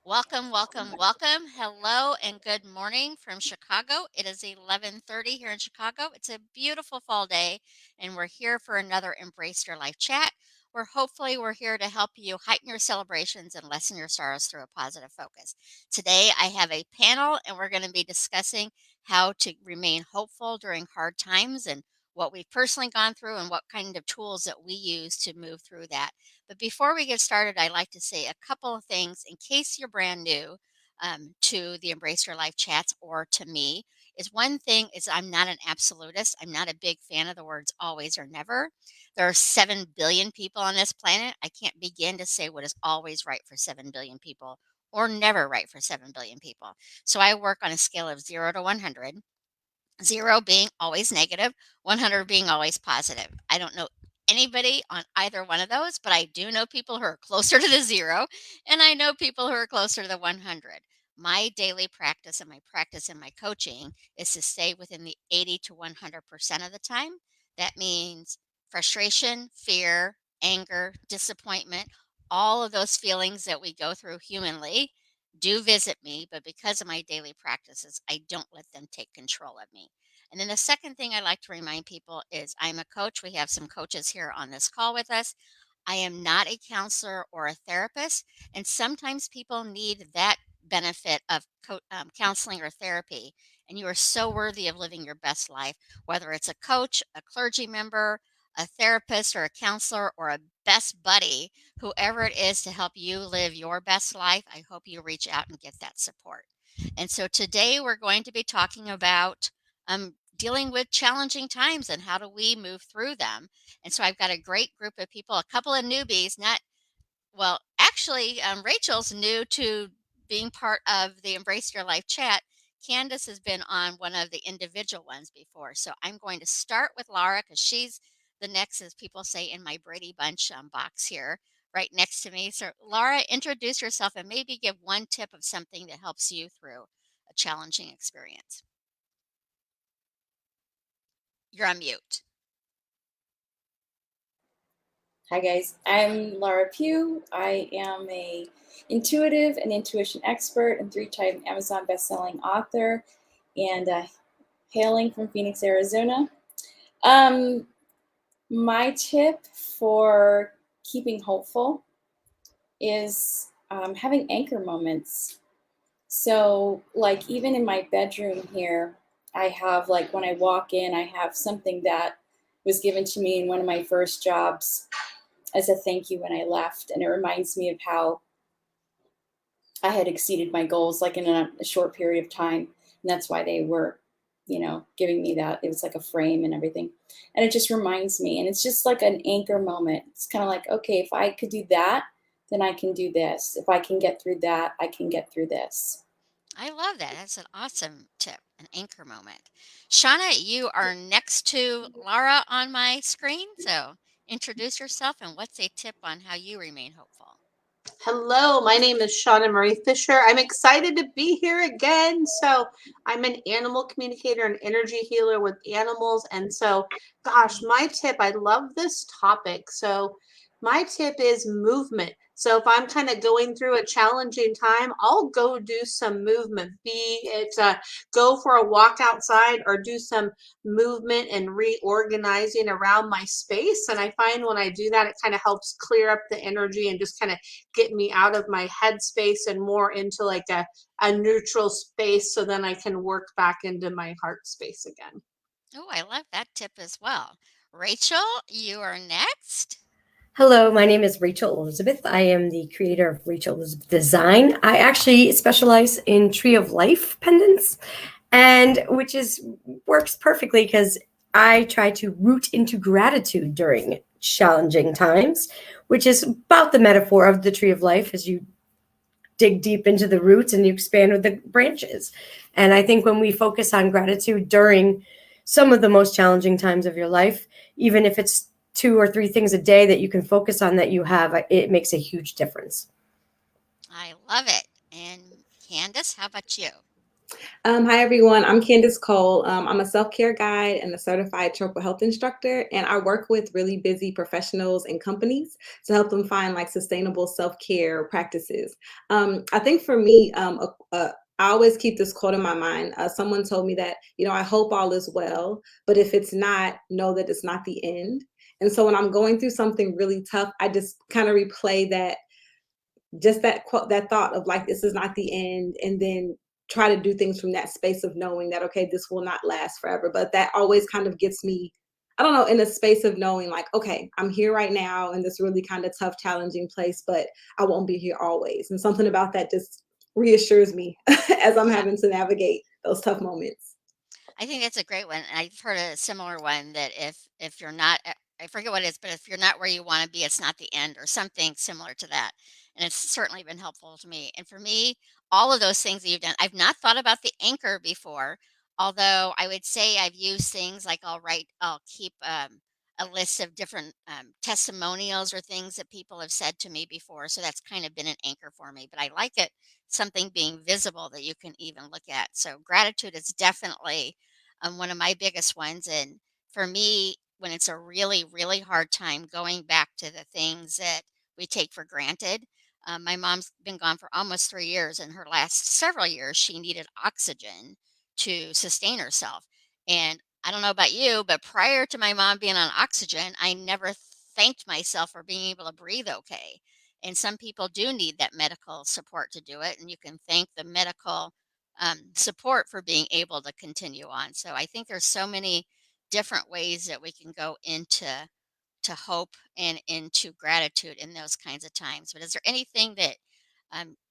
Welcome, welcome, welcome. Hello and good morning from Chicago. It is 11:30 here in Chicago. It's a beautiful fall day and we're here for another Embrace Your Life chat where hopefully we're here to help you heighten your celebrations and lessen your sorrows through a positive focus. Today I have a panel and we're going to be discussing how to remain hopeful during hard times and what we've personally gone through and what kind of tools that we use to move through that. But before we get started, I'd like to say a couple of things in case you're brand new to the Embrace Your Life chats or to me. Is one thing is I'm not an absolutist. I'm not a big fan of the words always or never. There are 7 billion people on this planet. I can't begin to say what is always right for 7 billion people or never right for 7 billion people. So I work on a scale of 0 to 100. 0 being always negative, 100 being always positive. I don't know anybody on either one of those, but I do know people who are closer to the 0, and I know people who are closer to the 100. My daily practice and my practice in my coaching is to stay within the 80 to 100% of the time. That means frustration, fear, anger, disappointment, all of those feelings that we go through humanly do visit me, but because of my daily practices, I don't let them take control of me. And then the second thing I like to remind people is I'm a coach. We have some coaches here on this call with us. I am not a counselor or a therapist, and sometimes people need that benefit of counseling or therapy. And you are so worthy of living your best life, whether it's a coach, a clergy member, a therapist, or a counselor, or a best buddy, whoever it is to help you live your best life. I hope you reach out and get that support. And so today we're going to be talking about dealing with challenging times and how do we move through them. And so I've got a great group of people, a couple of newbies, not well, actually, Rachel's new to being part of the Embrace Your Life chat. Candice has been on one of the individual ones before. So I'm going to start with Lara because she's the next, as people say, in my Brady Bunch box here, right next to me. So, Lara, introduce yourself and maybe give one tip of something that helps you through a challenging experience. You're on mute. Hi guys, I'm Lara Pugh. I am a intuitive and intuition expert and 3-time Amazon bestselling author, and hailing from Phoenix, Arizona. Um, my tip for keeping hopeful is having anchor moments. So, like even in my bedroom here, I have like when I walk in, I have something that was given to me in one of my first jobs as a thank you when I left. And it reminds me of how I had exceeded my goals like in a short period of time. And that's why they were, giving me that. It was like a frame and everything. And it just reminds me. And it's just like an anchor moment. It's kind of like, okay, if I could do that, then I can do this. If I can get through that, I can get through this. I love that. That's an awesome tip, an anchor moment. Shauna, you are next to Lara on my screen. So introduce yourself and what's a tip on how you remain hopeful? Hello, my name is Shawna Marie Fischer. I'm excited to be here again. So, I'm an animal communicator and energy healer with animals. And so, gosh, my tip, I love this topic. So, my tip is movement. So, if I'm kind of going through a challenging time, I'll go do some movement, be it go for a walk outside or do some movement and reorganizing around my space. And I find when I do that, it kind of helps clear up the energy and just kind of get me out of my headspace and more into like a neutral space so then I can work back into my heart space again. Oh, I love that tip as well. Rachel, you are next. Hello, my name is Rachel Elizabeth. I am the creator of Rachel Elizabeth Design. I actually specialize in Tree of Life pendants, and which is works perfectly because I try to root into gratitude during challenging times, which is about the metaphor of the Tree of Life as you dig deep into the roots and you expand with the branches. And I think when we focus on gratitude during some of the most challenging times of your life, even if it's 2 or 3 things a day that you can focus on that you have, it makes a huge difference. I love it. And Candace, how about you? Hi, everyone. I'm Kandice Cole. I'm a self-care guide and a certified tropical health instructor, and I work with really busy professionals and companies to help them find like sustainable self-care practices. I think for me, I always keep this quote in my mind. Someone told me that, I hope all is well, but if it's not, know that it's not the end. And so when I'm going through something really tough, I just kind of replay that, just that quote, that thought of like, this is not the end, and then try to do things from that space of knowing that, okay, this will not last forever. But that always kind of gets me, I don't know, in a space of knowing like, okay, I'm here right now in this really kind of tough, challenging place, but I won't be here always. And something about that just reassures me as I'm Yeah. having to navigate those tough moments. I think that's a great one, and I've heard a similar one that if you're not, I forget what it is, but if you're not where you want to be, it's not the end, or something similar to that. And it's certainly been helpful to me. And for me, all of those things that you've done, I've not thought about the anchor before. Although I would say I've used things like I'll keep a list of different testimonials or things that people have said to me before. So that's kind of been an anchor for me. But I like it, something being visible that you can even look at. So gratitude is definitely one of my biggest ones. And for me, when it's a really, really hard time, going back to the things that we take for granted. My mom's been gone for almost 3 years. In her last several years, she needed oxygen to sustain herself. And I don't know about you, but prior to my mom being on oxygen, I never thanked myself for being able to breathe okay. And some people do need that medical support to do it. And you can thank the medical support for being able to continue on. So I think there's so many different ways that we can go into hope and into gratitude in those kinds of times. But is there anything that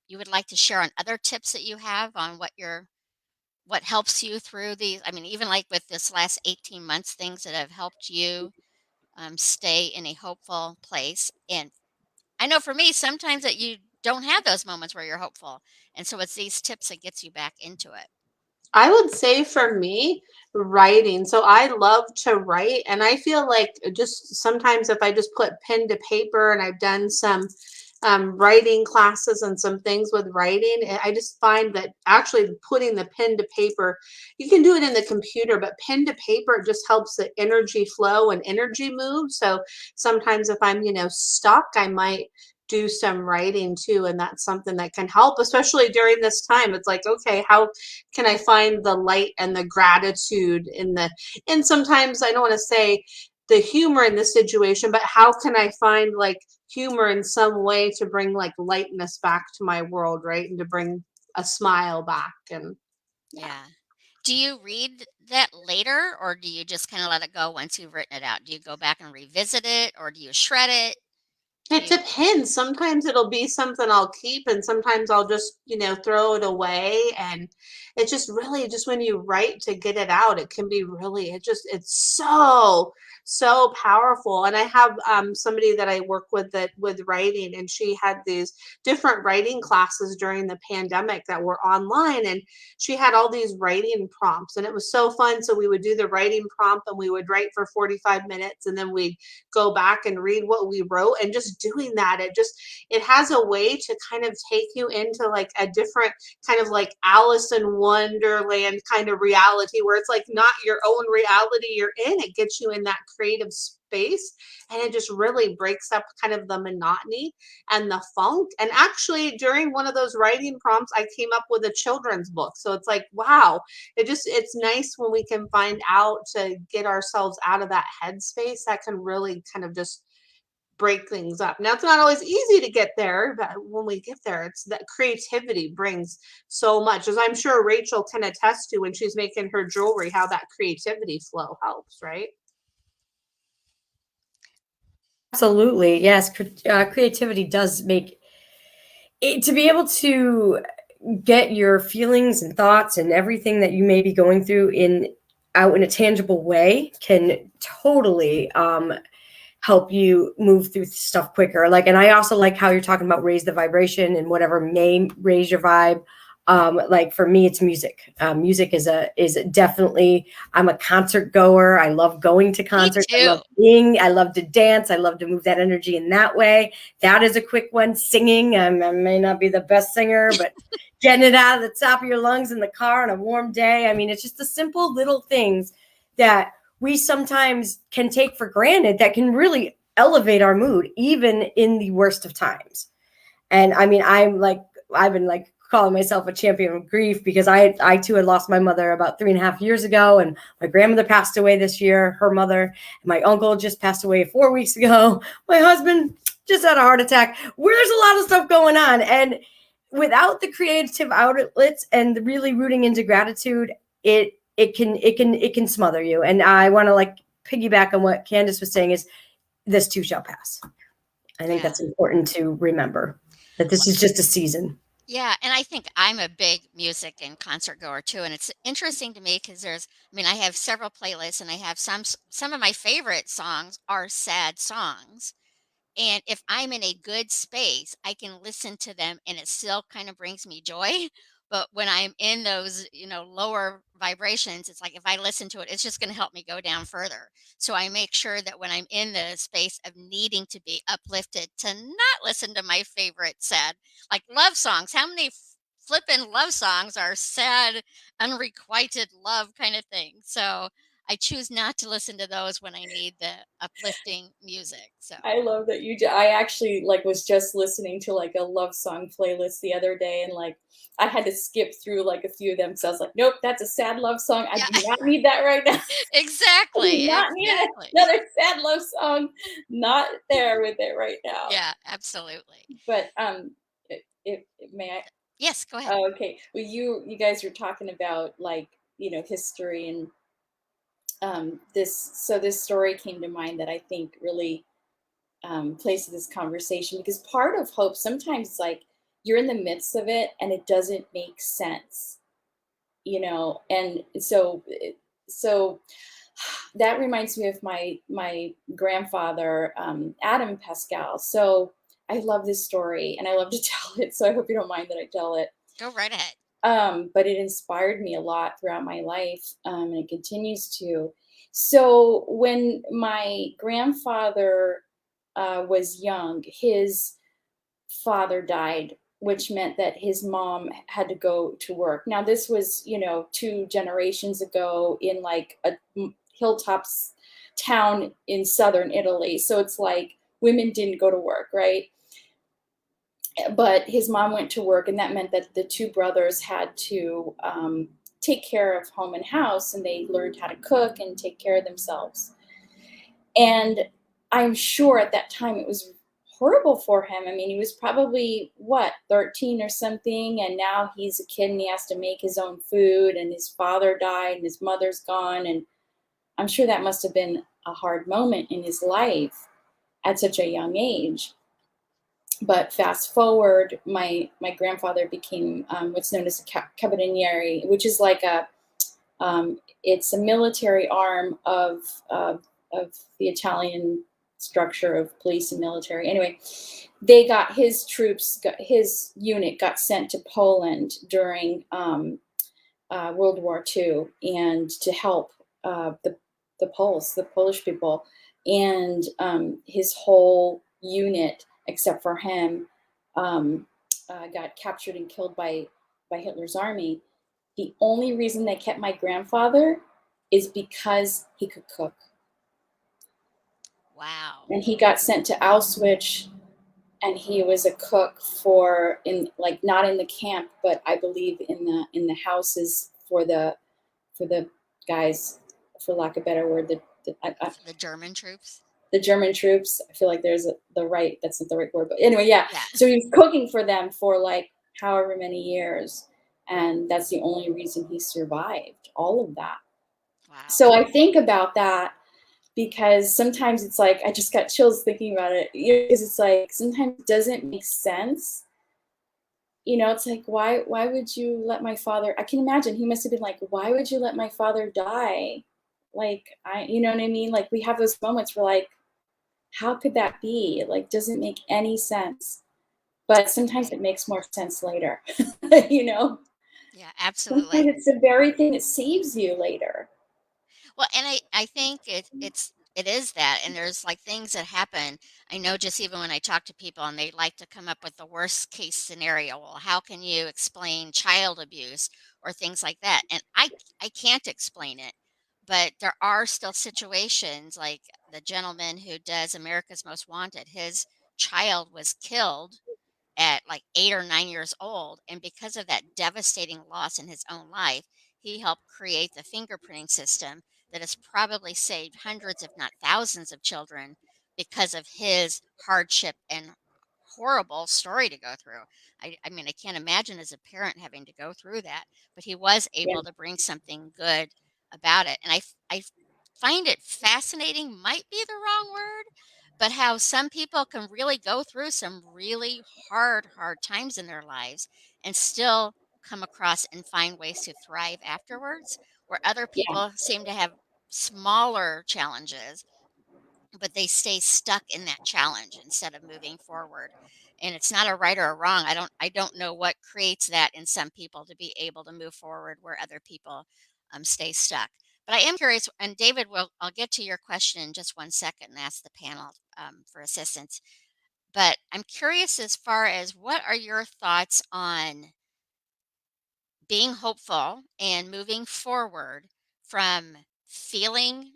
you would like to share on other tips that you have on what helps you through these? I mean, even like with this last 18 months, things that have helped you stay in a hopeful place. And I know for me, sometimes that you don't have those moments where you're hopeful, and so it's these tips that gets you back into it. I would say for me, writing. So I love to write, and I feel like just sometimes if I just put pen to paper, and I've done some writing classes and some things with writing, and I just find that actually putting the pen to paper, you can do it in the computer, but pen to paper it just helps the energy flow and energy move. So sometimes if I'm, stuck, I might do some writing too, and that's something that can help, especially during this time. It's like, okay, how can I find the light and the gratitude in the, and sometimes I don't want to say the humor in the situation, but how can I find like humor in some way to bring like lightness back to my world, right? And to bring a smile back. And yeah. Yeah. Do you read that later, or do you just kind of let it go once you've written it out? Do you go back and revisit it, or do you shred it? Do It you? depends. Sometimes it'll be something I'll keep, and sometimes I'll just, throw it away. And it's just really just when you write to get it out, it can be really, it's so, so powerful. And I have somebody that I work with that with writing, and she had these different writing classes during the pandemic that were online, and she had all these writing prompts, and it was so fun. So we would do the writing prompt, and we would write for 45 minutes, and then we'd go back and read what we wrote. And just doing that, it has a way to kind of take you into like a different kind of like Alice in Wonderland kind of reality, where it's like not your own reality you're in. It gets you in that creative space, and it just really breaks up kind of the monotony and the funk. And actually during one of those writing prompts, I came up with a children's book. So it's like, wow, it's nice when we can find out to get ourselves out of that headspace that can really kind of just break things up. Now it's not always easy to get there, but when we get there, it's that creativity brings so much, as I'm sure Rachel can attest to when she's making her jewelry, how that creativity flow helps, right? Absolutely, yes. Creativity does make it, to be able to get your feelings and thoughts and everything that you may be going through in out in a tangible way can totally help you move through stuff quicker. Like, and I also like how you're talking about raise the vibration and whatever may raise your vibe. Like for me, it's music. Music is definitely. I'm a concert goer. I love going to Me concerts. too. I love to dance. I love to move that energy in that way. That is a quick one. Singing. I may not be the best singer, but getting it out of the top of your lungs in the car on a warm day. I mean, it's just the simple little things that we sometimes can take for granted that can really elevate our mood, even in the worst of times. And I mean, I've been like calling myself a champion of grief because I too had lost my mother about 3.5 years ago. And my grandmother passed away this year, her mother, and my uncle just passed away 4 weeks ago. My husband just had a heart attack. Where there's a lot of stuff going on. And without the creative outlets and the really rooting into gratitude, it can smother you. And I want to like piggyback on what Kandice was saying is this too shall pass. I think that's important to remember that this is just a season. Yeah, and I think I'm a big music and concert goer too, and it's interesting to me because I mean, I have several playlists, and I have some of my favorite songs are sad songs, and if I'm in a good space, I can listen to them and it still kind of brings me joy. But when I'm in those, lower vibrations, it's like if I listen to it, it's just going to help me go down further. So I make sure that when I'm in the space of needing to be uplifted, to not listen to my favorite sad, like love songs. How many flippin' love songs are sad, unrequited love kind of thing? So I choose not to listen to those when I need the uplifting music. So I love that I actually like was just listening to like a love song playlist the other day, and like I had to skip through like a few of them because I was like, nope, that's a sad love song. I yeah, do not need that right now. I do exactly, not need exactly. another sad love song. Not there with it right now. Yeah, absolutely. But may I? Yes, go ahead. Oh, okay. Well, you guys were talking about like history and this story came to mind that I think really plays to this conversation, because part of hope sometimes is like you're in the midst of it and it doesn't make sense, and so that reminds me of my grandfather, Adam Pascal. So I love this story and I love to tell it, so I hope you don't mind that I tell it. Go right ahead. But it inspired me a lot throughout my life, and it continues to. So when my grandfather was young, his father died, which meant that his mom had to go to work. Now, this was, 2 generations ago in like a hilltops town in southern Italy. So it's like women didn't go to work, right? But his mom went to work, and that meant that the 2 brothers had to take care of home and house, and they learned how to cook and take care of themselves. And I'm sure at that time it was horrible for him. I mean, he was probably 13 or something, and now he's a kid and he has to make his own food, and his father died and his mother's gone, and I'm sure that must have been a hard moment in his life at such a young age. But fast forward, my grandfather became what's known as a carabinieri, which is like it's a military arm of the Italian structure of police and military. Anyway, they got his unit got sent to Poland during World War II, and to help the Polish people, and his whole unit, except for him, got captured and killed by Hitler's army. The only reason they kept my grandfather is because he could cook. Wow. And he got sent to Auschwitz, and he was a cook not in the camp, but I believe in the houses for the guys, for lack of a better word, The German troops. the German troops. I feel like that's not the right word, but anyway, yeah. Yeah. So he was cooking for them for like however many years, and that's the only reason he survived all of that. Wow. So I think about that, because sometimes it's like I just got chills thinking about it, because it's like sometimes it doesn't make sense. It's like, why would you let my father? I can imagine he must have been like, why would you let my father die? Like, you know what I mean? Like, we have those moments where like, how could that be? Like, doesn't make any sense. But sometimes it makes more sense later, Yeah, Sometimes absolutely. it's the very thing that saves you later. Well, and I think it is that, and there's like things that happen. I know just even when I talk to people and they like to come up with the worst case scenario. Well, how can you explain child abuse or things like that? And I can't explain it, but there are still situations like the gentleman who does America's Most Wanted. His child was killed at like 8 or 9 years old. And because of that devastating loss in his own life, he helped create the fingerprinting system that has probably saved hundreds, if not thousands, of children because of his hardship and horrible story to go through. I mean, I can't imagine as a parent having to go through that, but he was Yeah, able to bring something good about it. And I find it fascinating, might be the wrong word, but how some people can really go through some really hard times in their lives and still come across and find ways to thrive afterwards, where other yeah, people seem to have smaller challenges, but they stay stuck in that challenge instead of moving forward. And it's not a right or a wrong. I don't know what creates that in some people to be able to move forward where other people stay stuck. But I am curious, and David, I'll get to your question in just 1 second and ask the panel for assistance. But I'm curious as far as what are your thoughts on being hopeful and moving forward from feeling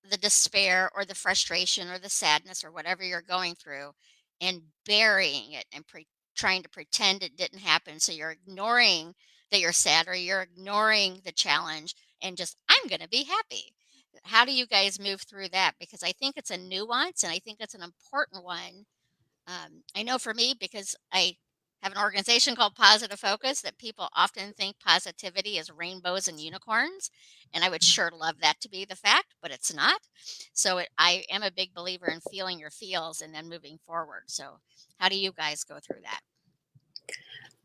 the despair or the frustration or the sadness or whatever you're going through and burying it and trying to pretend it didn't happen. So you're ignoring that you're sad or you're ignoring the challenge and just, I'm going to be happy. How do you guys move through that? Because I think it's a nuance and I think it's an important one. I know for me, because I have an organization called Positive Focus, that people often think positivity is rainbows and unicorns. And I would sure love that to be the fact, but it's not. So I am a big believer in feeling your feels and then moving forward. So, how do you guys go through that?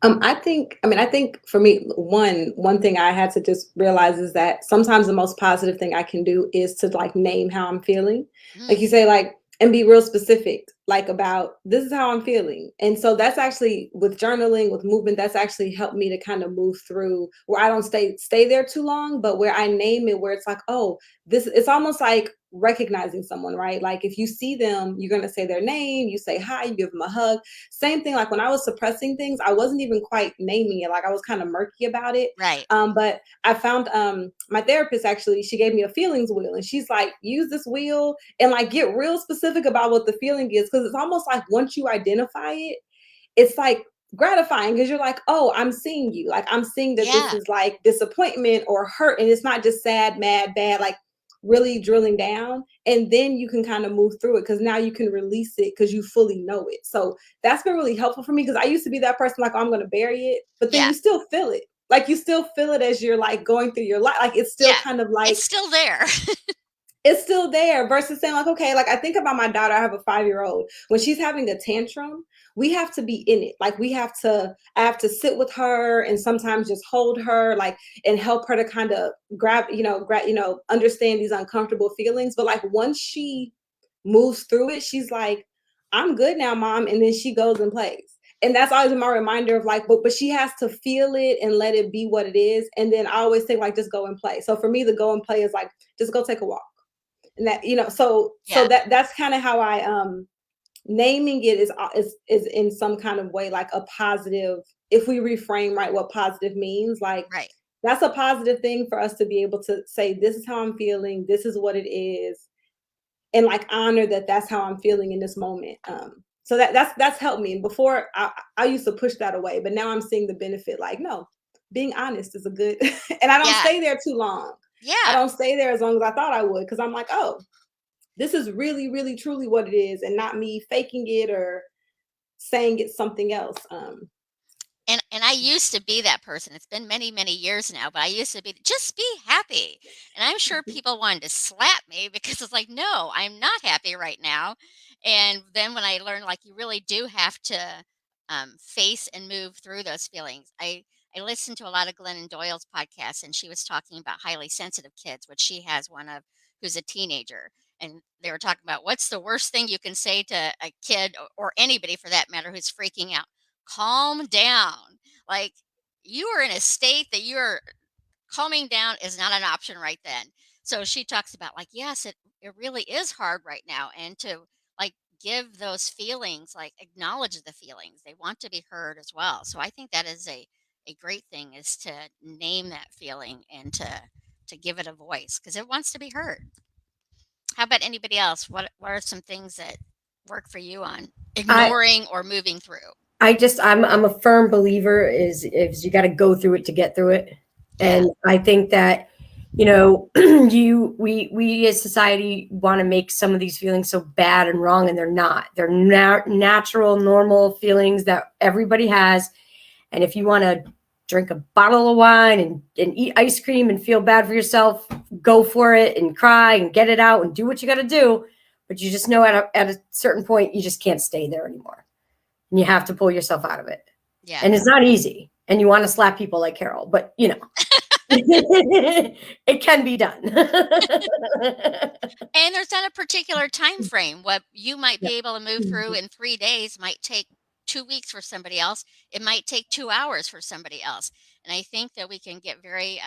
I think for me, one thing I had to just realize is that sometimes the most positive thing I can do is to like name how I'm feeling. Like you Mm, say, like, and be real specific, like about this is how I'm feeling. And so that's actually with journaling, with movement, that's actually helped me to kind of move through where I don't stay there too long, but where I name it, where it's like, oh, this it's almost like recognizing someone, right? Like if you see them, you're gonna say their name, you say hi, you give them a hug. Same thing, like when I was suppressing things, I wasn't even quite naming it. Like I was kind of murky about it. right. But I found my therapist actually, she gave me a feelings wheel and she's like, use this wheel and like get real specific about what the feeling is. Cause it's almost like once you identify it, it's like gratifying because you're like, oh, I'm seeing you. Like I'm seeing that this Yeah. is like disappointment or hurt. And it's not just sad, mad, bad, like really drilling down. And then you can kind of move through it because now you can release it because you fully know it. So that's been really helpful for me because I used to be that person like, oh, I'm going to bury it, but then Yeah. you still feel it. Like you still feel it as you're like going through your life. Like it's still Yeah. kind of It's like still there. it's still there versus saying like, okay, like I think about my daughter, I have a 5-year-old. When she's having a tantrum, we have to be in it. Like I have to sit with her and sometimes just hold her, like, and help her to kind of understand these uncomfortable feelings. But like once she moves through it, she's like, I'm good now, mom. And then she goes and plays. And that's always my reminder of like, but she has to feel it and let it be what it is. And then I always say like, just go and play. So for me, the go and play is like, just go take a walk and that so Yeah. that's kind of how I naming it is in some kind of way like a positive. If we reframe right what positive means, like Right. that's a positive thing for us to be able to say this is how I'm feeling, this is what it is, and like honor that that's how I'm feeling in this moment. So that's helped me. And before I used to push that away, but now I'm seeing the benefit, like no, being honest is a good and I don't Yeah. stay there too long. I Yeah. don't stay there as long as I thought I would because I'm like, oh, this is really, really, truly what it is, and not me faking it or saying it's something else. And I used to be that person. It's been many years now, but I used to be, "Just be happy." And I'm sure people wanted to slap me because it's like, "No, I'm not happy right now." And then when I learned, like, you really do have to, face and move through those feelings. I listened to a lot of Glennon Doyle's podcasts, and she was talking about highly sensitive kids, which she has one of who's a teenager, and they were talking about what's the worst thing you can say to a kid or anybody for that matter who's freaking out? Calm down. Like, you are in a state that you're calming down is not an option right then. So she talks about like, yes, it really is hard right now. And to like give those feelings, like acknowledge the feelings. They want to be heard as well. So I think that is a great thing is to name that feeling and to give it a voice because it wants to be heard. How about anybody else? What are some things that work for you on I ignoring or moving through? I'm a firm believer is you got to go through it to get through it. Yeah, And I think that, we as society want to make some of these feelings so bad and wrong, and they're not. They're natural, normal feelings that everybody has. And if you want to drink a bottle of wine and eat ice cream and feel bad for yourself, go for it and cry and get it out and do what you got to do. But you just know at a certain point, you just can't stay there anymore. And you have to pull yourself out of it. yeah. And it's not easy. And you want to slap people like Carol, but it can be done. And there's not a particular time frame. What you might Yeah. be able to move through in 3 days might take 2 weeks for somebody else. It might take 2 hours for somebody else. And I think that we can get very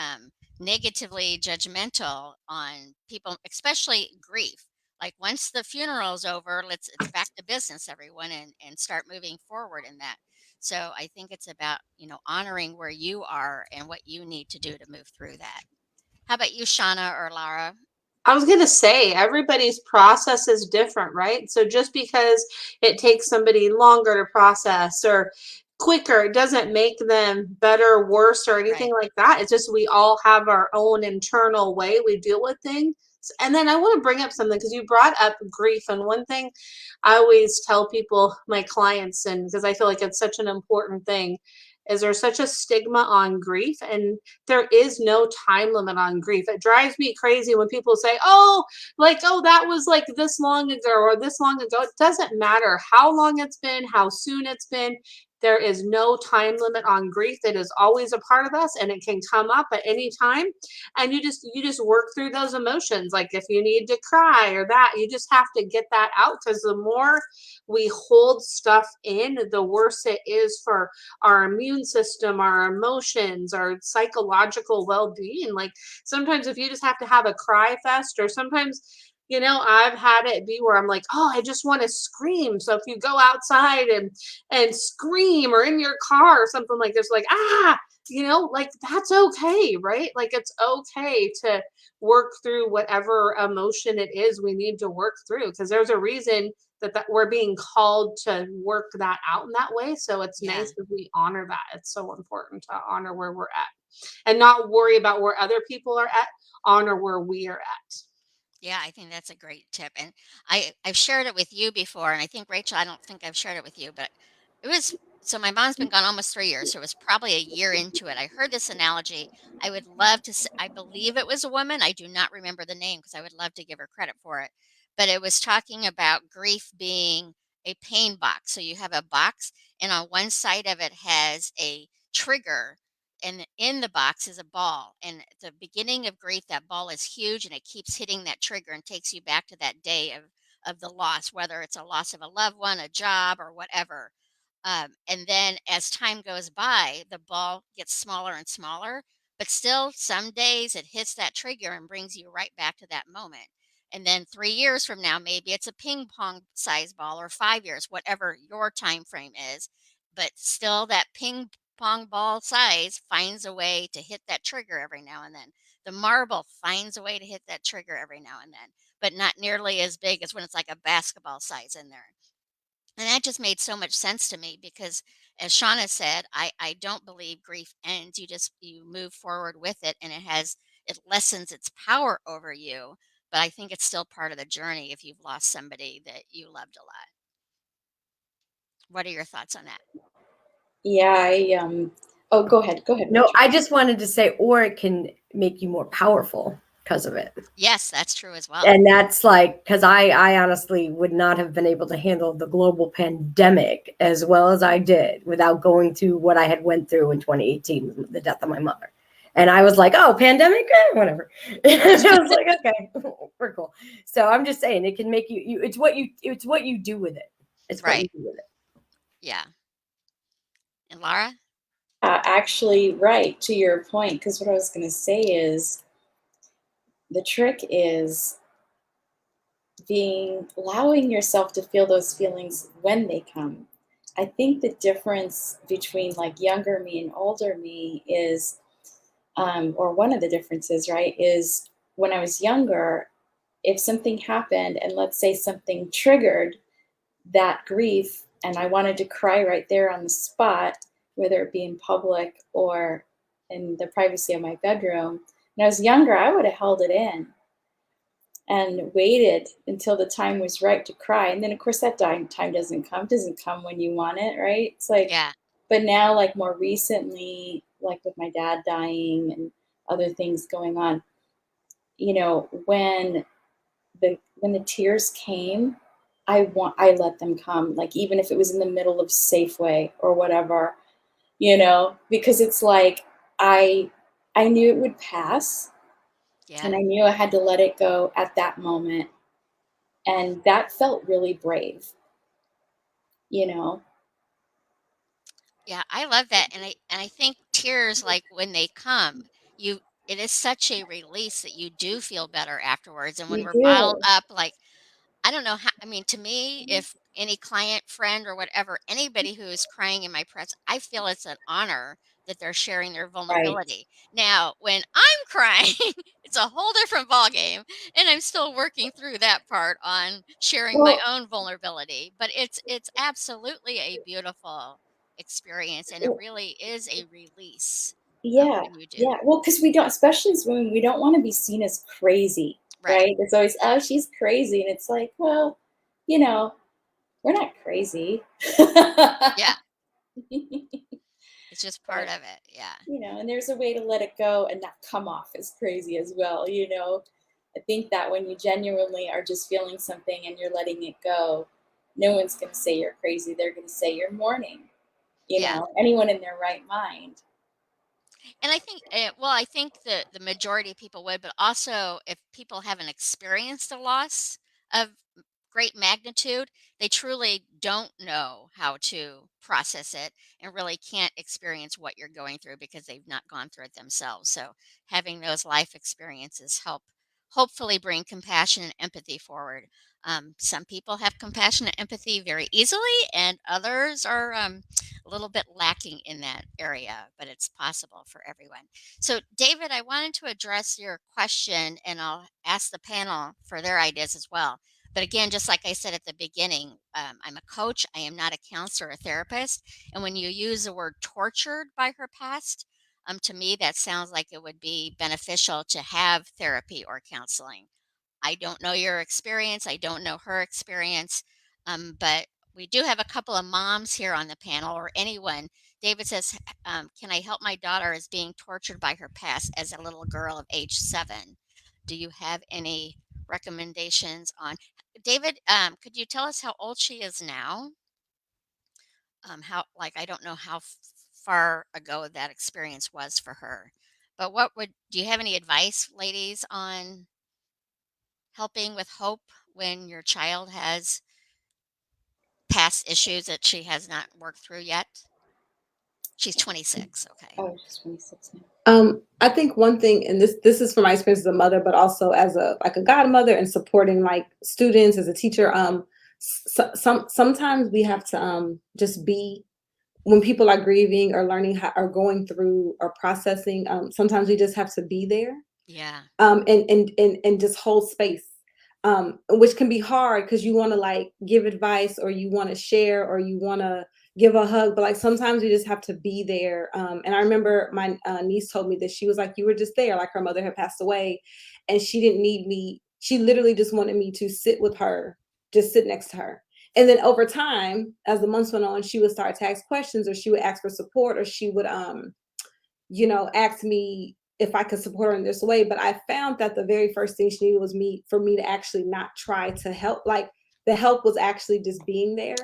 negatively judgmental on people, especially grief. Like once the funeral's over, it's back to business, everyone, and start moving forward in that. So I think it's about, honoring where you are and what you need to do to move through that. How about you, Shauna or Lara? I was going to say everybody's process is different, right? So just because it takes somebody longer to process or quicker, it doesn't make them better, worse, or anything Right. like that. It's just we all have our own internal way we deal with things. And then I want to bring up something because you brought up grief. And one thing I always tell people, my clients, and because I feel like it's such an important thing, is there's such a stigma on grief. And there is no time limit on grief. It drives me crazy when people say, oh, like, oh, that was like this long ago or this long ago. It doesn't matter how long it's been, how soon it's been. There is no time limit on grief. It is always a part of us and it can come up at any time. And you just work through those emotions. Like if you need to cry or that, you just have to get that out because the more we hold stuff in, the worse it is for our immune system, our emotions, our psychological well-being. Like sometimes if you just have to have a cry fest, or sometimes, I've had it be where I'm like, oh, I just want to scream. So if you go outside and scream or in your car or something like this, like, like that's okay, right? Like it's okay to work through whatever emotion it is we need to work through because there's a reason that we're being called to work that out in that way. So it's Yeah. nice that we honor that. It's so important to honor where we're at and not worry about where other people are at, honor where we are at. Yeah, I think that's a great tip. And I've shared it with you before, and I think Rachel, I don't think I've shared it with you, but it was so my mom's been gone almost 3 years, so it was probably a year into it. I heard this analogy. I would love to. I believe it was a woman. I do not remember the name because I would love to give her credit for it. But it was talking about grief being a pain box. So you have a box, and on one side of it has a trigger and in the box is a ball, and at the beginning of grief that ball is huge and it keeps hitting that trigger and takes you back to that day of the loss, whether it's a loss of a loved one, a job, or whatever. And then as time goes by, the ball gets smaller and smaller, but still some days it hits that trigger and brings you right back to that moment. And then 3 years from now, maybe it's a ping pong size ball, or 5 years, whatever your time frame is, but still that ping pong ball size finds a way to hit that trigger every now and then. The marble finds a way to hit that trigger every now and then, but not nearly as big as when it's like a basketball size in there. And that just made so much sense to me because as Shauna said, I don't believe grief ends. You move forward with it, and it lessens its power over you. But I think it's still part of the journey if you've lost somebody that you loved a lot. What are your thoughts on that? Yeah, oh, go ahead, No, Rachel. I just wanted to say, or it can make you more powerful because of it. Yes, that's true as well. And that's like, because I honestly would not have been able to handle the global pandemic as well as I did without going through what I had went through in 2018, the death of my mother. And I was like, oh, pandemic, whatever. I was like, okay, we're cool. So I'm just saying, it can make it's what you do with it. It's what you Right. do with it. Yeah. And Lara? actually right to your point, because what I was going to say is the trick is being allowing yourself to feel those feelings when they come. I think the difference between like younger me and older me is, or one of the differences, right, is when I was younger, if something happened and let's say something triggered that grief and I wanted to cry right there on the spot, whether it be in public or in the privacy of my bedroom, when I was younger, I would have held it in and waited until the time was right to cry. And then, of course, that time doesn't come when you want it, right? It's like, Yeah. but now, like more recently, like with my dad dying and other things going on, you know, when the tears came, I let them come, like even if it was in the middle of Safeway or whatever, you know, because it's like I I knew it would pass Yeah. and I knew I had to let it go at that moment. And that felt really brave, you know. Yeah, I love that, and I think tears, like, when they come, you it is such a release that you do feel better afterwards, and when You we're bottled do. up, like, I don't know how I mean, to me, if any client, friend, or whatever, anybody who is crying in my presence, I feel it's an honor that they're sharing their Right. vulnerability. Now, when I'm crying, it's a whole different ballgame, and I'm still working through that part on sharing my Well, own vulnerability. But it's absolutely a beautiful experience, and it w- really is a release yeah, when you yeah. do. Well, because we don't, especially as women, we don't want to be seen as crazy, Right. right? It's always, oh, she's crazy. And it's like, well, you know, we're not crazy. Yeah. It's just part But, of it. Yeah. you know, and there's a way to let it go and not come off as crazy as well, you know. I think that when you genuinely are just feeling something and you're letting it go, no one's going to say you're crazy. They're going to say you're mourning, you Yeah. know, anyone in their right mind. And I think, well, I think the majority of people would, but also if people haven't experienced a loss of great magnitude, they truly don't know how to process it and really can't experience what you're going through because they've not gone through it themselves. So having those life experiences help hopefully bring compassion and empathy forward. Some people have compassion and empathy very easily, and others are a little bit lacking in that area, but it's possible for everyone. So, David, I wanted to address your question and I'll ask the panel for their ideas as well. But again, just like I said at the beginning, I'm a coach. I am not a counselor or therapist. And when you use the word tortured by her past, to me, that sounds like it would be beneficial to have therapy or counseling. I don't know your experience. I don't know her experience. But we do have a couple of moms here on the panel or anyone. David says, can I help my daughter is being tortured by her past as a little girl of age 7? Do you have any recommendations on David? Could you tell us how old she is now? How, like, I don't know how far ago that experience was for her. But do you have any advice, ladies, on helping with hope when your child has past issues that she has not worked through yet? She's 26. Okay. Oh, she's 26 now. I think one thing, and this is from my experience as a mother, but also as a like a godmother and supporting like students as a teacher. Sometimes we have to just be when people are grieving or learning how or going through or processing. Sometimes we just have to be there Yeah. and just hold space, which can be hard because you want to like give advice or you want to share or you want to give a hug, but like sometimes we just have to be there. And I remember my niece told me that she was like, you were just there, like her mother had passed away, and she didn't need me. She literally just wanted me to sit with her, just sit next to her. And then over time, as the months went on, she would start to ask questions, or she would ask for support, or she would asked me if I could support her in this way. But I found that the very first thing she needed was for me to actually not try to help. Like the help was actually just being there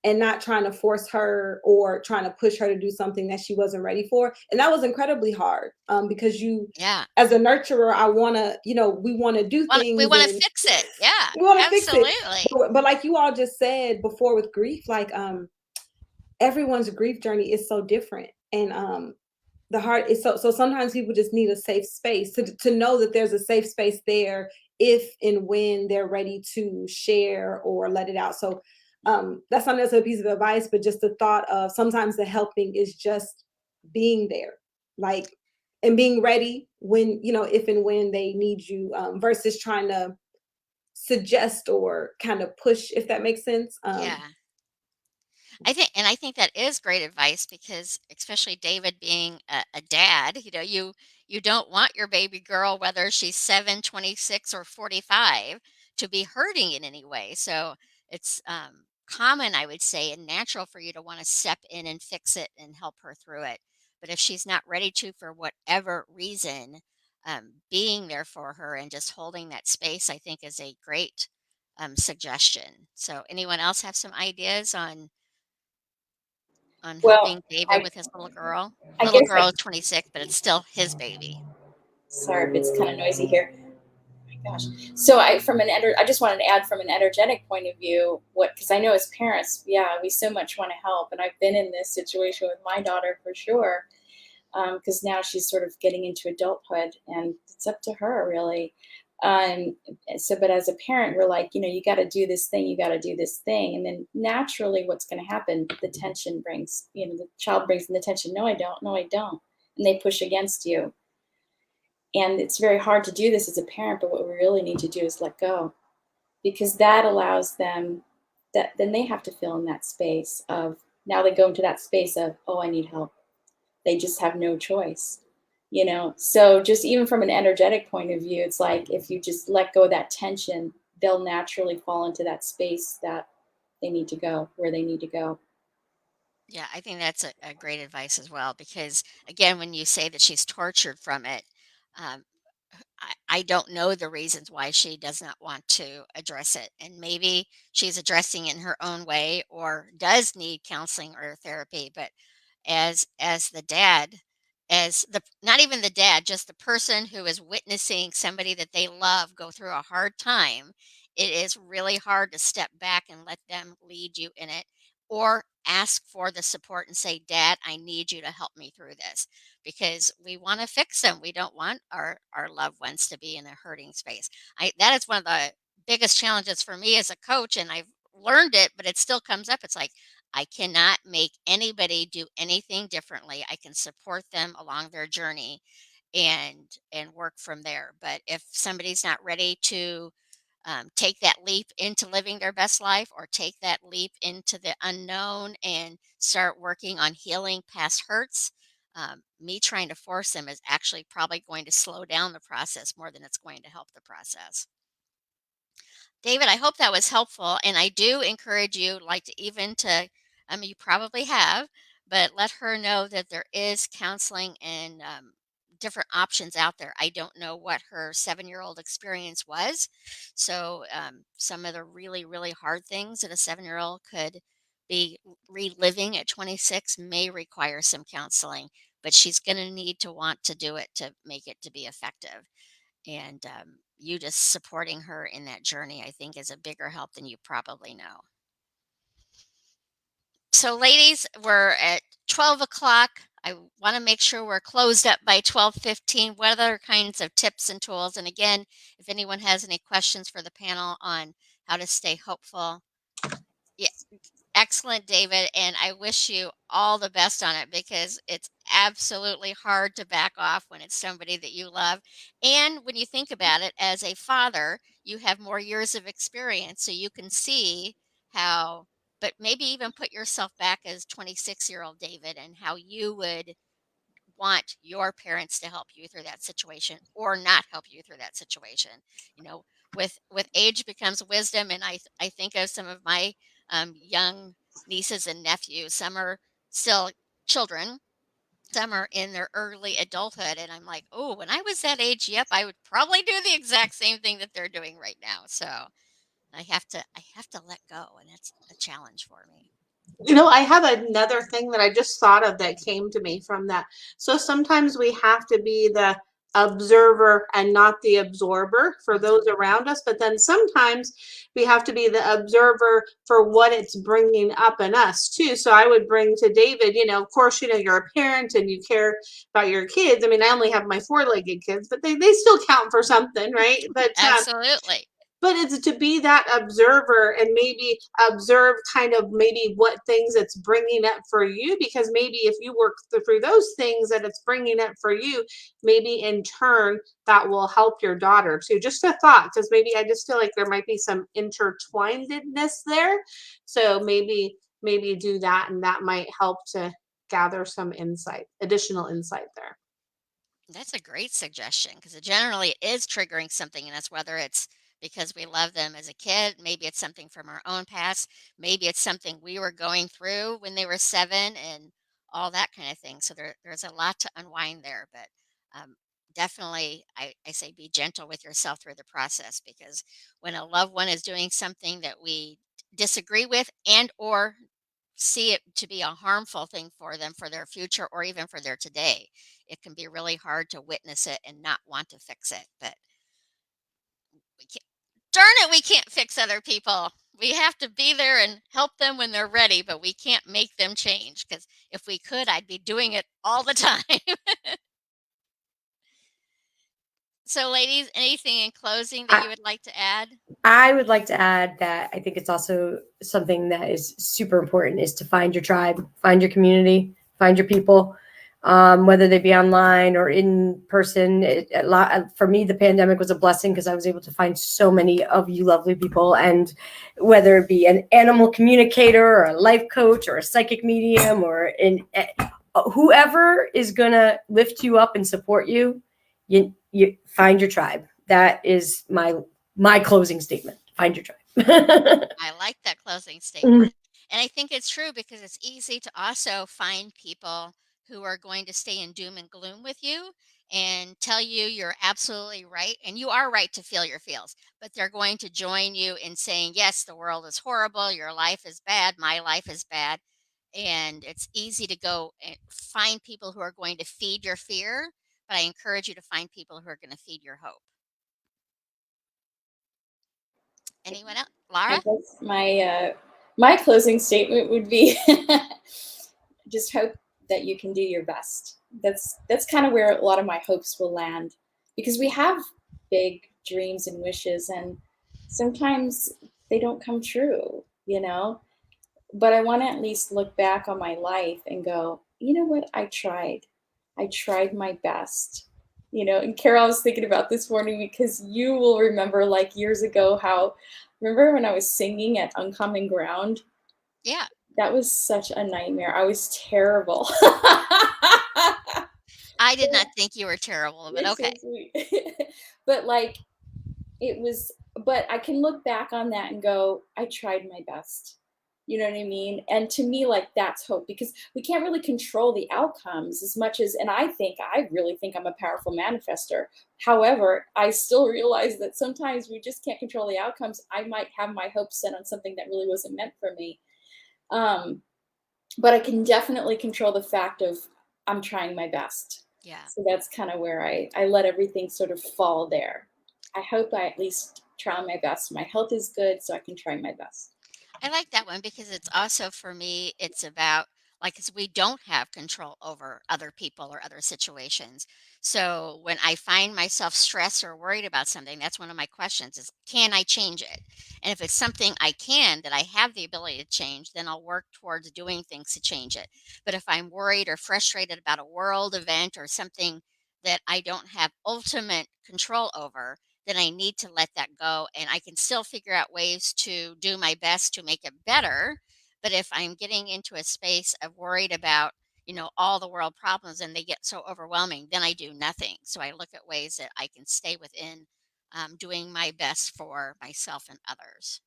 and not trying to force her or trying to push her to do something that she wasn't ready for. And that was incredibly hard, because Yeah. as a nurturer, I want to, we want to do We things want to and fix it. Yeah. we want to fix it. Absolutely. But like you all just said before with grief, like everyone's grief journey is so different. And the heart is so sometimes people just need a safe space to know that there's a safe space there if and when they're ready to share or let it out. So that's not necessarily a piece of advice, but just the thought of sometimes the helping is just being there, like, and being ready when, if and when they need you, versus trying to suggest or kind of push, if that makes sense. Yeah. I think that is great advice because especially David being a dad, you don't want your baby girl, whether she's 7, 26, or 45, to be hurting in any way. So it's common, I would say, and natural for you to want to step in and fix it and help her through it. But if she's not ready to, for whatever reason, being there for her and just holding that space, I think, is a great suggestion. So, anyone else have some ideas on Well, helping David I with his little girl? I Little guess girl is 26, but it's still his baby. sorry if it's kind of noisy here. Gosh. So I just wanted to add from an energetic point of view, because I know as parents, yeah, we so much want to help, and I've been in this situation with my daughter for sure, because now she's sort of getting into adulthood, and it's up to her really. Um, but as a parent, we're like, you got to do this thing, you got to do this thing, and then naturally, what's going to happen? The tension brings, the child brings in the tension. No, I don't. No, I don't, and they push against you. And it's very hard to do this as a parent, but what we really need to do is let go, because that allows them, that then they have to fill in that space of, now they go into that space of, oh, I need help. They just have no choice, So just even from an energetic point of view, it's like if you just let go of that tension, they'll naturally fall into that space that they need to go, where they need to go. Yeah, I think that's a great advice as well because, again, when you say that she's tortured from it, um, I don't know the reasons why she does not want to address it. And maybe she's addressing it in her own way or does need counseling or therapy. But as the dad, as the not even the dad, just the person who is witnessing somebody that they love go through a hard time, it is really hard to step back and let them lead you in it or ask for the support and say, Dad, I need you to help me through this because we want to fix them. We don't want our loved ones to be in a hurting space. That is one of the biggest challenges for me as a coach, and I've learned it, but it still comes up. It's like I cannot make anybody do anything differently. I can support them along their journey and work from there. But if somebody's not ready to take that leap into living their best life or take that leap into the unknown and start working on healing past hurts, me trying to force them is actually probably going to slow down the process more than it's going to help the process. David, I hope that was helpful, and I do encourage you, like to even to, I mean, you probably have, but let her know that there is counseling and different options out there. I don't know what her 7-year-old experience was, so some of the really, really hard things that a 7-year-old could be reliving at 26 may require some counseling, but she's going to need to want to do it to make it to be effective. And you just supporting her in that journey, I think, is a bigger help than you probably know. So, ladies, we're at 12 o'clock. I want to make sure we're closed up by 12:15. What other kinds of tips and tools? And again, if anyone has any questions for the panel on how to stay hopeful, yeah, excellent, David, and I wish you all the best on it because it's absolutely hard to back off when it's somebody that you love. And when you think about it, as a father, you have more years of experience, so you can see how, but maybe even put yourself back as 26-year-old David and how you would want your parents to help you through that situation or not help you through that situation. You know, with age becomes wisdom, and I think of some of my young nieces and nephews. Some are still children. Some are in their early adulthood, and I'm like, oh, when I was that age, yep, I would probably do the exact same thing that they're doing right now. So I have to let go, and that's a challenge for me. I have another thing that I just thought of that came to me from that. So sometimes we have to be the observer and not the absorber for those around us. But then sometimes we have to be the observer for what it's bringing up in us too. So I would bring to David, of course, you're a parent and you care about your kids. I mean, I only have my four-legged kids, but they still count for something, right? Absolutely. But it's to be that observer and maybe observe kind of maybe what things it's bringing up for you, because maybe if you work through those things that it's bringing up for you, maybe in turn that will help your daughter too. Just a thought, because maybe I just feel like there might be some intertwinedness there. So maybe do that, and that might help to gather some additional insight there. That's a great suggestion because it generally is triggering something in us, whether it's because we love them as a kid, maybe it's something from our own past, maybe it's something we were going through when they were 7 and all that kind of thing. So there's a lot to unwind there, but definitely I say be gentle with yourself through the process because when a loved one is doing something that we disagree with and or see it to be a harmful thing for them for their future or even for their today, it can be really hard to witness it and not want to fix it. But we can't, darn it, we can't fix other people. We have to be there and help them when they're ready, but we can't make them change because if we could, I'd be doing it all the time. So, ladies, anything in closing that I, you would like to add? I would like to add that I think it's also something that is super important is to find your tribe, find your community, find your people, whether they be online or in person. For me, the pandemic was a blessing because I was able to find so many of you lovely people. And whether it be an animal communicator or a life coach or a psychic medium or whoever is going to lift you up and support you, you find your tribe. That is my closing statement. Find your tribe. I like that closing statement. And I think it's true because it's easy to also find people who are going to stay in doom and gloom with you and tell you you're absolutely right. And you are right to feel your feels, but they're going to join you in saying, yes, the world is horrible. Your life is bad. My life is bad. And it's easy to go and find people who are going to feed your fear. But I encourage you to find people who are going to feed your hope. Anyone else? I Lara? guess my closing statement would be just hope that you can do your best. That's kind of where a lot of my hopes will land because we have big dreams and wishes and sometimes they don't come true. But I want to at least look back on my life and go, you know what? I tried. I tried my best. And Carol, I was thinking about this morning because you will remember like years ago remember when I was singing at Uncommon Ground? Yeah. That was such a nightmare. I was terrible. I did not think you were terrible, but You're so okay. sweet. But like but I can look back on that and go, I tried my best. You know what I mean? And to me, like that's hope because we can't really control the outcomes as much as, and I really think I'm a powerful manifester. However, I still realize that sometimes we just can't control the outcomes. I might have my hopes set on something that really wasn't meant for me. But I can definitely control the fact of I'm trying my best. Yeah. So that's kind of where I let everything sort of fall there. I hope I at least try my best. My health is good, so I can try my best. I like that one because it's also for me, it's about like 'cause we don't have control over other people or other situations. So when I find myself stressed or worried about something, that's one of my questions is can I change it? And if it's something I can that I have the ability to change, then I'll work towards doing things to change it. But if I'm worried or frustrated about a world event or something that I don't have ultimate control over, then I need to let that go. And I can still figure out ways to do my best to make it better. But if I'm getting into a space of worried about, all the world problems and they get so overwhelming, then I do nothing. So I look at ways that I can stay within doing my best for myself and others.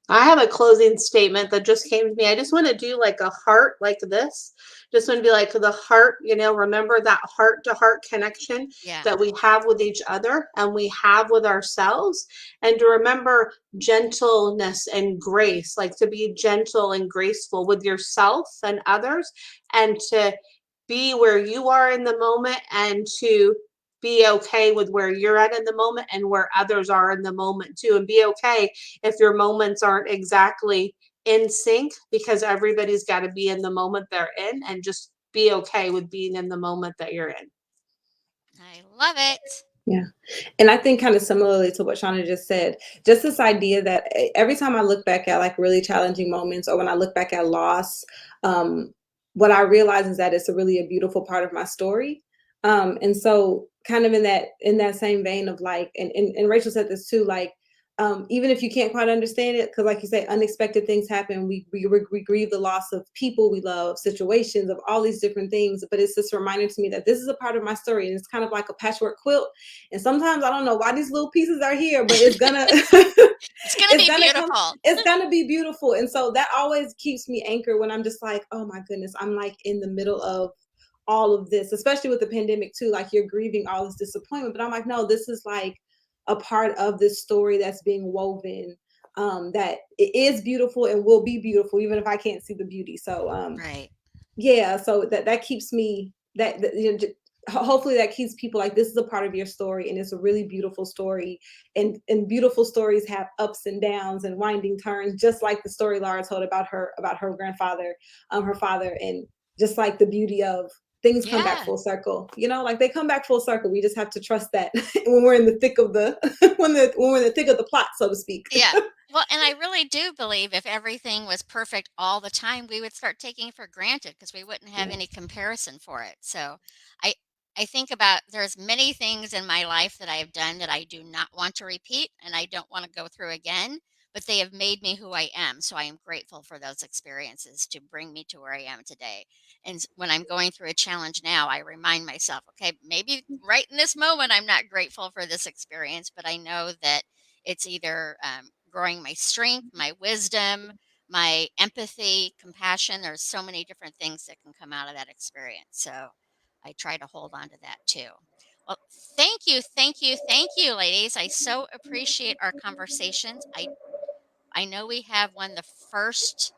I have a closing statement that just came to me. I just want to do like a heart like this. Just want to be like the heart, remember that heart to heart connection Yeah. that we have with each other and we have with ourselves. And to remember gentleness and grace, like to be gentle and graceful with yourself and others and to be where you are in the moment and to be okay with where you're at in the moment and where others are in the moment too, and be okay if your moments aren't exactly in sync, because everybody's got to be in the moment they're in, and just be okay with being in the moment that you're in. I love it. Yeah. And I think kind of similarly to what Shawna just said, just this idea that every time I look back at like really challenging moments, or when I look back at loss, um, what I realize is that it's a really a beautiful part of my story. And so kind of in that same vein of like, and Rachel said this too, like, even if you can't quite understand it, because like you say, unexpected things happen. We grieve the loss of people we love, situations, of all these different things. But it's this reminder to me that this is a part of my story, and it's kind of like a patchwork quilt. And sometimes I don't know why these little pieces are here, but it's gonna It's going to it's be gonna come, beautiful. it's gonna be beautiful. And so that always keeps me anchored when I'm just like, oh my goodness, I'm like in the middle of all of this, especially with the pandemic too. Like you're grieving all this disappointment, but I'm like, no, this is like a part of this story that's being woven, that it is beautiful and will be beautiful even if I can't see the beauty. So Right. yeah, so that keeps me that you know, hopefully that keeps people like, this is a part of your story, and it's a really beautiful story, and beautiful stories have ups and downs and winding turns, just like the story Lara told about her grandfather, her father. And just like the beauty of things come back Yeah. full circle, you know, like they come back full circle. We just have to trust that when we're in the thick of the when we're in the thick of the plot, so to speak. Yeah. Well, and I really do believe if everything was perfect all the time, we would start taking it for granted because we wouldn't have Yeah. any comparison for it. So I I think about there's many things in my life that I have done that I do not want to repeat and I don't want to go through again, but they have made me who I am. So I am grateful for those experiences to bring me to where I am today. And when I'm going through a challenge now, I remind myself, okay, maybe right in this moment I'm not grateful for this experience, but I know that it's either growing my strength, my wisdom, my empathy, compassion. There's so many different things that can come out of that experience. So I try to hold on to that too. Well, thank you, thank you, thank you, ladies. I so appreciate our conversations. I know we have one the first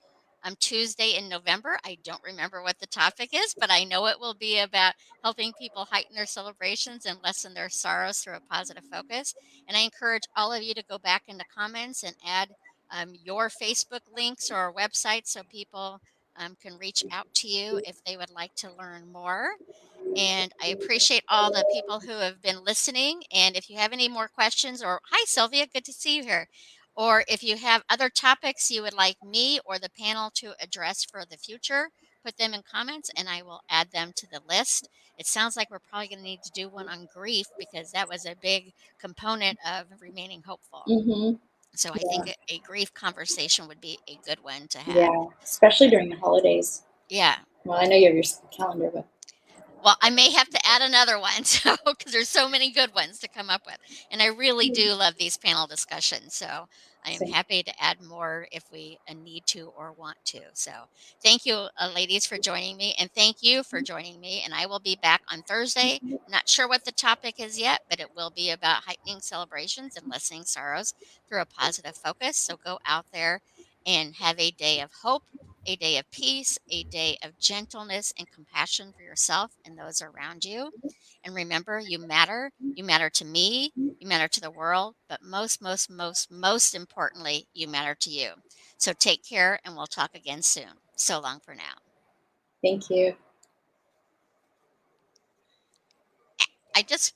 Tuesday in November. I don't remember what the topic is, but I know it will be about helping people heighten their celebrations and lessen their sorrows through a positive focus. And I encourage all of you to go back in the comments and add your Facebook links or websites so people can reach out to you if they would like to learn more. And I appreciate all the people who have been listening. And if you have any more questions, or hi, Sylvia, good to see you here. Or if you have other topics you would like me or the panel to address for the future, put them in comments and I will add them to the list. It sounds like we're probably going to need to do one on grief because that was a big component of remaining hopeful. Mm-hmm. So I Yeah. think a grief conversation would be a good one to have. Yeah, especially during the holidays. Yeah. Well, I know you have your calendar, but Well, I may have to add another one, so because there's so many good ones to come up with, and I really do love these panel discussions. So I am same. happy to add more if we need to or want to. So thank you, ladies, for joining me, and thank you for joining me. And I will be back on Thursday. Not sure what the topic is yet, but it will be about heightening celebrations and lessening sorrows through a positive focus. So go out there and have a day of hope, a day of peace, a day of gentleness and compassion for yourself and those around you. And remember, you matter. You matter to me. You matter to the world. But most importantly, you matter to you. So take care and we'll talk again soon. So long for now. Thank you. I just